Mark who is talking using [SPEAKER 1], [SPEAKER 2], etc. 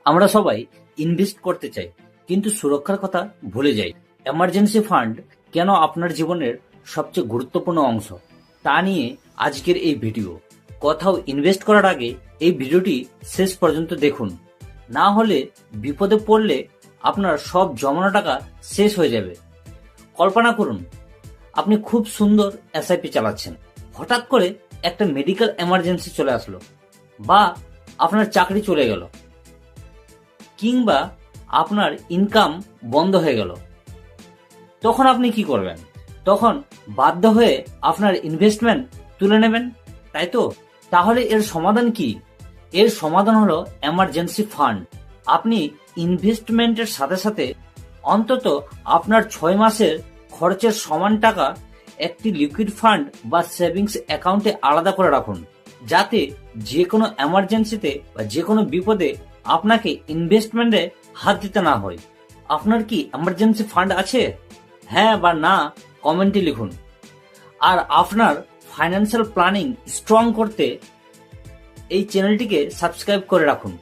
[SPEAKER 1] আমরা সবাই ইনভেস্ট করতে চাই, কিন্তু সুরক্ষার কথা ভুলে যাই। এমার্জেন্সি ফান্ড কেন আপনার জীবনের সবচেয়ে গুরুত্বপূর্ণ অংশ, তা নিয়ে আজকের এই ভিডিও। কোথাও ইনভেস্ট করার আগে এই ভিডিওটি শেষ পর্যন্ত দেখুন, না হলে বিপদে পড়লে আপনার সব জমানো টাকা শেষ হয়ে যাবে। কল্পনা করুন, আপনি খুব সুন্দর এসআইপি চালাচ্ছেন, হঠাৎ করে একটা মেডিকেল এমার্জেন্সি চলে আসলো, বা আপনার চাকরি চলে গেল, কিংবা আপনার ইনকাম বন্ধ হয়ে গেল। তখন আপনি কি করবেন? তখন বাধ্য হয়ে আপনার ইনভেস্টমেন্ট তুলে নেবেন, তাই তো? তাহলে এর সমাধান কি? এর সমাধান হলো এমার্জেন্সি ফান্ড। আপনি ইনভেস্টমেন্টের সাথে সাথে অন্তত আপনার 6 মাসের খরচের সমান টাকা একটি লিকুইড ফান্ড বা সেভিংস অ্যাকাউন্টে আলাদা করে রাখুন, যাতে যে কোনো এমার্জেন্সিতে বা যে কোনো বিপদে আপনাকে ইনভেস্টমেন্টে হাত দিতে না হয়। আপনার কি এমার্জেন্সি ফান্ড আছে? হ্যাঁ বা না কমেন্টে লিখুন। আর আপনার ফাইন্যান্সিয়াল প্ল্যানিং স্ট্রং করতে এই চ্যানেলটিকে সাবস্ক্রাইব করে রাখুন।